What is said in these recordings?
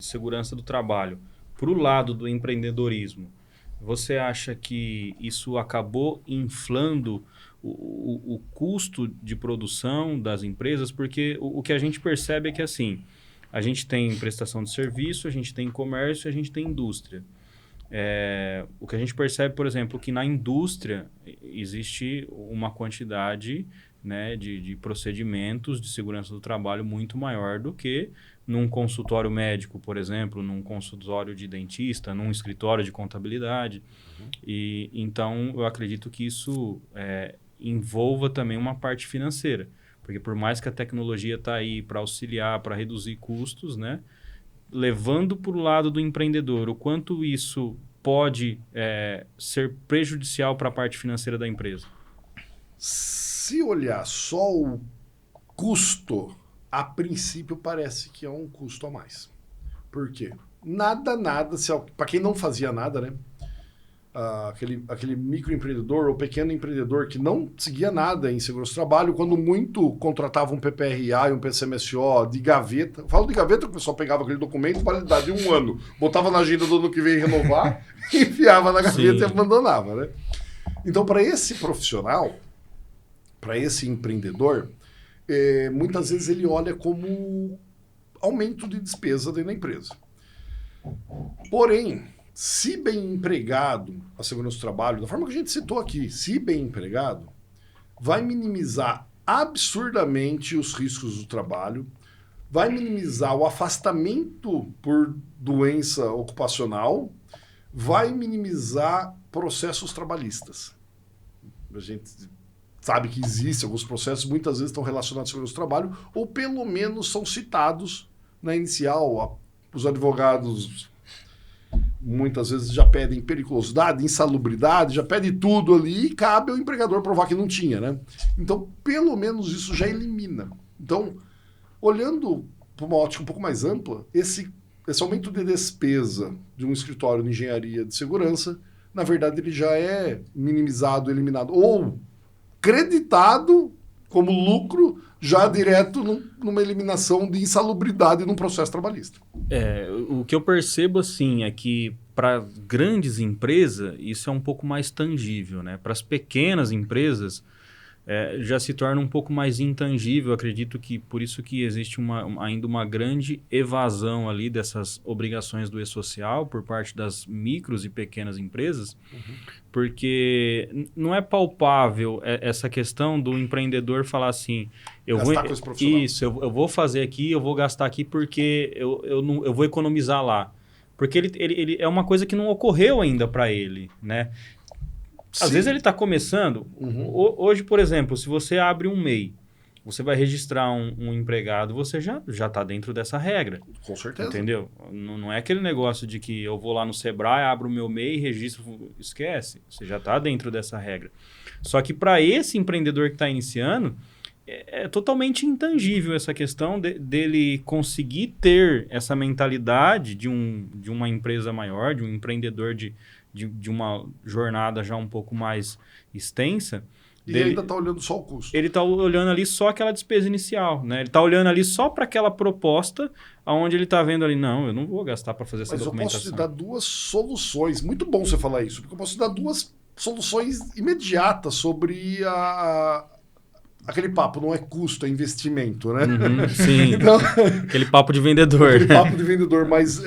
segurança do trabalho para o lado do empreendedorismo, você acha que isso acabou inflando o custo de produção das empresas? Porque o que a gente percebe é que assim, a gente tem prestação de serviço, a gente tem comércio, a gente tem indústria. O que a gente percebe, por exemplo, que na indústria existe uma quantidade, né, de procedimentos de segurança do trabalho muito maior do que num consultório médico, por exemplo, num consultório de dentista, num escritório de contabilidade. E então eu acredito que isso envolva também uma parte financeira, porque por mais que a tecnologia está aí para auxiliar, para reduzir custos, né, levando para o lado do empreendedor, o quanto isso pode ser prejudicial para a parte financeira da empresa? Se olhar só o custo, a princípio parece que é um custo a mais. Por quê? Nada, para quem não fazia nada, né? Aquele microempreendedor ou pequeno empreendedor que não seguia nada em segurança do trabalho, quando muito contratava um PPRA e um PCMSO de gaveta. Eu falo de gaveta porque o pessoal pegava aquele documento, validade de 1 ano, botava na agenda do ano que vem renovar, enfiava na gaveta e abandonava, né? Então, para esse profissional, para esse empreendedor, muitas vezes ele olha como aumento de despesa dentro da empresa. Porém, se bem empregado a segurança do trabalho, da forma que a gente citou aqui, se bem empregado, vai minimizar absurdamente os riscos do trabalho, vai minimizar o afastamento por doença ocupacional, vai minimizar processos trabalhistas. A gente sabe que existem alguns processos, muitas vezes estão relacionados à segurança do trabalho, ou pelo menos são citados na inicial. Os advogados muitas vezes já pedem periculosidade, insalubridade, já pede tudo ali e cabe ao empregador provar que não tinha, né? Então, pelo menos isso já elimina. Então, olhando para uma ótica um pouco mais ampla, esse aumento de despesa de um escritório de engenharia de segurança, na verdade, ele já é minimizado, eliminado, ou creditado como lucro já direto numa eliminação de insalubridade num processo trabalhista. O que eu percebo assim é que para grandes empresas isso é um pouco mais tangível, né? Para as pequenas empresas já se torna um pouco mais intangível. Acredito que por isso que existe ainda uma grande evasão ali dessas obrigações do E-Social por parte das micros e pequenas empresas, porque não é palpável essa questão do empreendedor falar assim, eu vou fazer aqui, eu vou gastar aqui porque eu vou economizar lá. Porque ele é uma coisa que não ocorreu ainda para ele, né? Às vezes ele está começando. Hoje, por exemplo, se você abre um MEI, você vai registrar um empregado, você já está dentro dessa regra. Com certeza. Entendeu? Não é aquele negócio de que eu vou lá no Sebrae, abro o meu MEI, registro, esquece. Você já está dentro dessa regra. Só que para esse empreendedor que está iniciando, é totalmente intangível essa questão dele conseguir ter essa mentalidade de uma empresa maior, de um empreendedor de uma jornada já um pouco mais extensa. E ele ainda está olhando só o custo. Ele está olhando ali só aquela despesa inicial, né? Ele está olhando ali só para aquela proposta, onde ele está vendo ali, não, eu não vou gastar para fazer essa documentação. Mas eu posso te dar 2 soluções. Muito bom você falar isso, porque eu posso te dar 2 soluções imediatas sobre aquele papo, não é custo, é investimento, né? Sim, então, aquele papo de vendedor. Aquele papo de vendedor, mas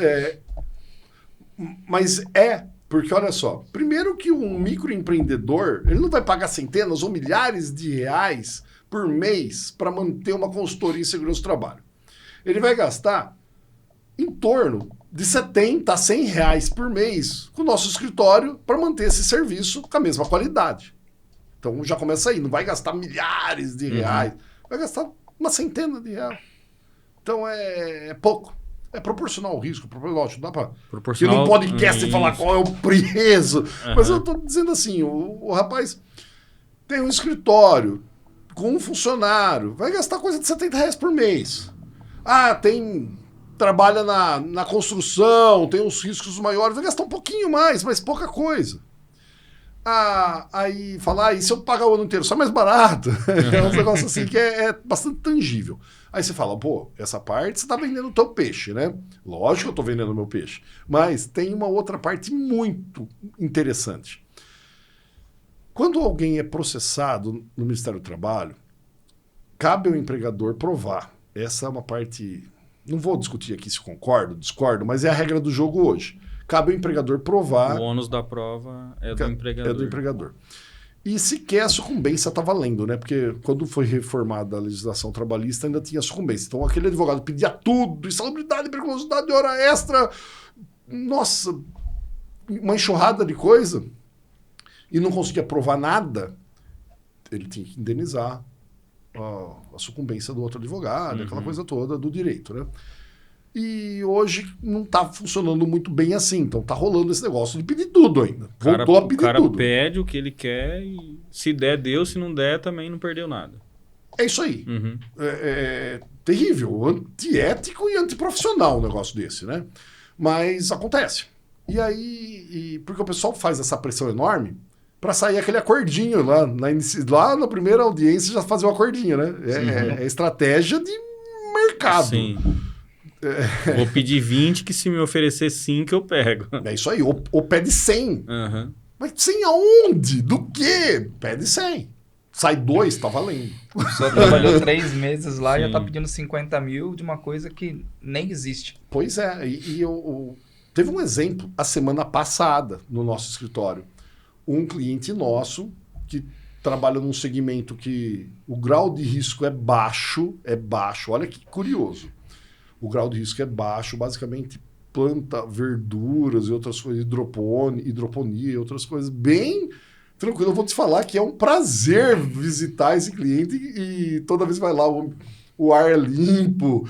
porque, olha só, primeiro que um microempreendedor, ele não vai pagar centenas ou milhares de reais por mês para manter uma consultoria em segurança do trabalho. Ele vai gastar em torno de 70 a 100 reais por mês com o nosso escritório para manter esse serviço com a mesma qualidade. Então já começa aí, não vai gastar milhares de reais, vai gastar uma centena de reais. Então é pouco. É proporcional ao risco, lógico, dá para ir num podcast e falar qual é o preço. Mas eu estou dizendo assim, o rapaz tem um escritório com um funcionário, vai gastar coisa de 70 reais por mês. Trabalha na construção, tem uns riscos maiores, vai gastar um pouquinho mais, mas pouca coisa. Aí falar, e se eu pagar o ano inteiro, só mais barato? É um negócio assim que é bastante tangível. Aí você fala, pô, essa parte você está vendendo o teu peixe, né? Lógico que eu estou vendendo o meu peixe. Mas tem uma outra parte muito interessante. Quando alguém é processado no Ministério do Trabalho, cabe ao empregador provar. Essa é uma parte... Não vou discutir aqui se concordo, discordo, mas é a regra do jogo hoje. Cabe ao empregador provar... O ônus da prova é do empregador. É do empregador. E sequer a sucumbência está valendo, né? Porque quando foi reformada a legislação trabalhista, ainda tinha sucumbência. Então, aquele advogado pedia tudo, insalubridade, periculosidade, hora extra, nossa, uma enxurrada de coisa, e não conseguia provar nada, ele tinha que indenizar a sucumbência do outro advogado, aquela coisa toda do direito, né? E hoje não está funcionando muito bem assim. Então está rolando esse negócio de pedir tudo ainda. Voltou a pedir tudo. O cara pede o que ele quer e se der, deu. Se não der, também não perdeu nada. É isso aí. É terrível, antiético e antiprofissional um negócio desse, né? Mas acontece. E aí, porque o pessoal faz essa pressão enorme para sair aquele acordinho lá na primeira audiência, já fazer o acordinho, né? É estratégia de mercado. Sim. Vou pedir 20, que se me oferecer 5 eu pego. É isso aí, ou pede 100. Mas 100 aonde? Do quê? Pede 100. Sai 2, tá valendo. Só trabalhou 3 meses lá e já tá pedindo 50 mil de uma coisa que nem existe. Pois é, teve um exemplo a semana passada no nosso escritório. Um cliente nosso que trabalha num segmento que o grau de risco é baixo. Olha que curioso. O grau de risco é baixo, basicamente planta verduras e outras coisas, hidroponia e outras coisas, bem tranquilo. Eu vou te falar que é um prazer visitar esse cliente e toda vez vai lá, o ar é limpo,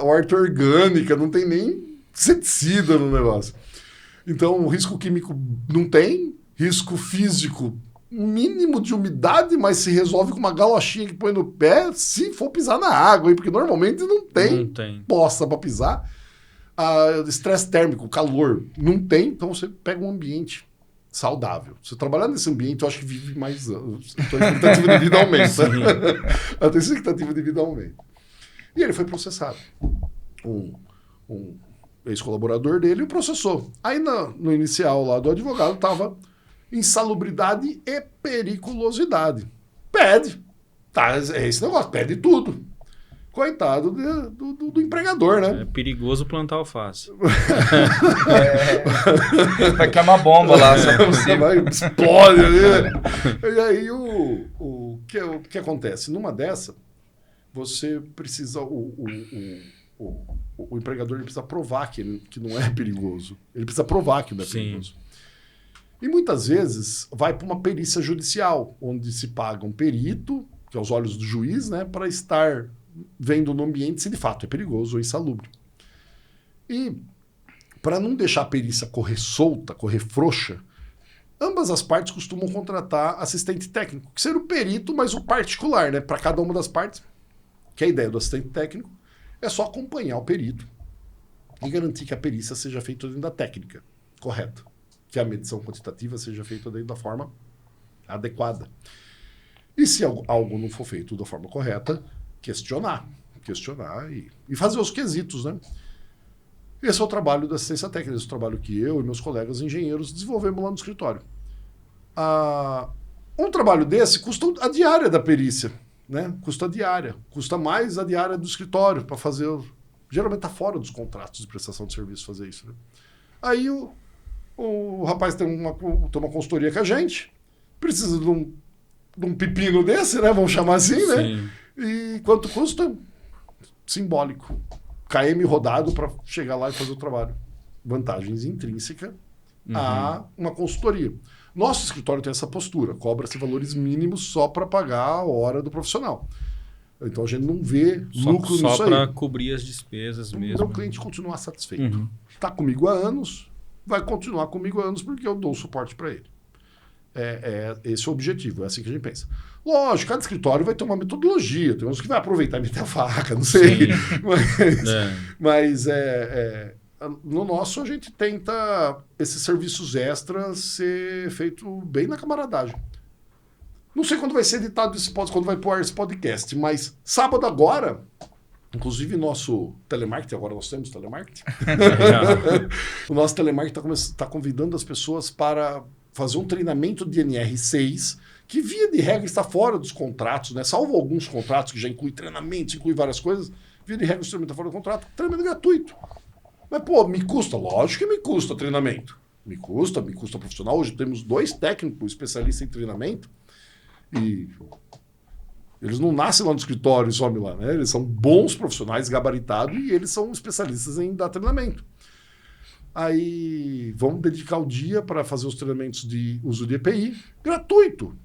o horta orgânica, não tem nem inseticida no negócio. Então, o risco químico não tem, risco físico mínimo de umidade, mas se resolve com uma galochinha que põe no pé, se for pisar na água, hein? Porque normalmente não tem poça para pisar. Estresse térmico, calor, não tem, então você pega um ambiente saudável. Você trabalhar nesse ambiente, eu acho que vive mais anos. A expectativa de vida aumenta. A expectativa de vida aumenta. E ele foi processado. Um ex-colaborador dele o processou. Aí no inicial lá do advogado estava insalubridade e periculosidade. Pede. Tá, é esse negócio, pede tudo. Coitado do empregador, né? É perigoso plantar alface. Vai cair uma bomba lá, só possível. Vai, explode ali. E aí o que acontece? Numa dessa, você precisa... O empregador ele precisa provar que não é perigoso. Ele precisa provar que não é perigoso. E muitas vezes vai para uma perícia judicial, onde se paga um perito, que é aos olhos do juiz, né, para estar vendo no ambiente se de fato é perigoso ou insalubre. E para não deixar a perícia correr solta, correr frouxa, ambas as partes costumam contratar assistente técnico, que seria o perito, mas o particular, né, para cada uma das partes. Que a ideia do assistente técnico é só acompanhar o perito e garantir que a perícia seja feita dentro da técnica correta, que a medição quantitativa seja feita dentro da forma adequada. E se algo não for feito da forma correta, questionar e fazer os quesitos, né? Esse é o trabalho da assistência técnica, esse é o trabalho que eu e meus colegas engenheiros desenvolvemos lá no escritório. Um trabalho desse custa a diária da perícia, né? Custa a diária, custa mais a diária do escritório para fazer... Geralmente está fora dos contratos de prestação de serviço fazer isso, né? Aí o rapaz tem uma consultoria com a gente, precisa de um pepino desse, né? Vamos chamar assim, né? Sim. E quanto custa? Simbólico. KM rodado para chegar lá e fazer o trabalho. Vantagens intrínsecas a uma consultoria. Nosso escritório tem essa postura, cobra-se valores mínimos só para pagar a hora do profissional. Então a gente não vê lucro nisso aí. Só para cobrir as despesas mesmo. Então o cliente continua satisfeito. Está comigo há anos, vai continuar comigo há anos porque eu dou suporte para ele. Esse é o objetivo, é assim que a gente pensa. Lógico, cada escritório vai ter uma metodologia, tem uns que vai aproveitar e meter a faca, não sei. Mas no nosso a gente tenta esses serviços extras ser feito bem na camaradagem. Não sei quando vai ser editado esse podcast, quando vai pro ar esse podcast, mas sábado agora Inclusive, nosso telemarketing, agora nós temos telemarketing. Legal. O nosso telemarketing está convidando as pessoas para fazer um treinamento de NR6, que via de regra está fora dos contratos, né? Salvo alguns contratos que já inclui treinamentos, inclui várias coisas, via de regra o treinamento está fora do contrato, treinamento gratuito. Mas, pô, me custa? Lógico que me custa treinamento. Me custa profissional. Hoje temos 2 técnicos especialistas em treinamento e eles não nascem lá no escritório e somem lá, né? Eles são bons profissionais, gabaritados, e eles são especialistas em dar treinamento. Aí vamos dedicar o dia para fazer os treinamentos de uso de EPI gratuito.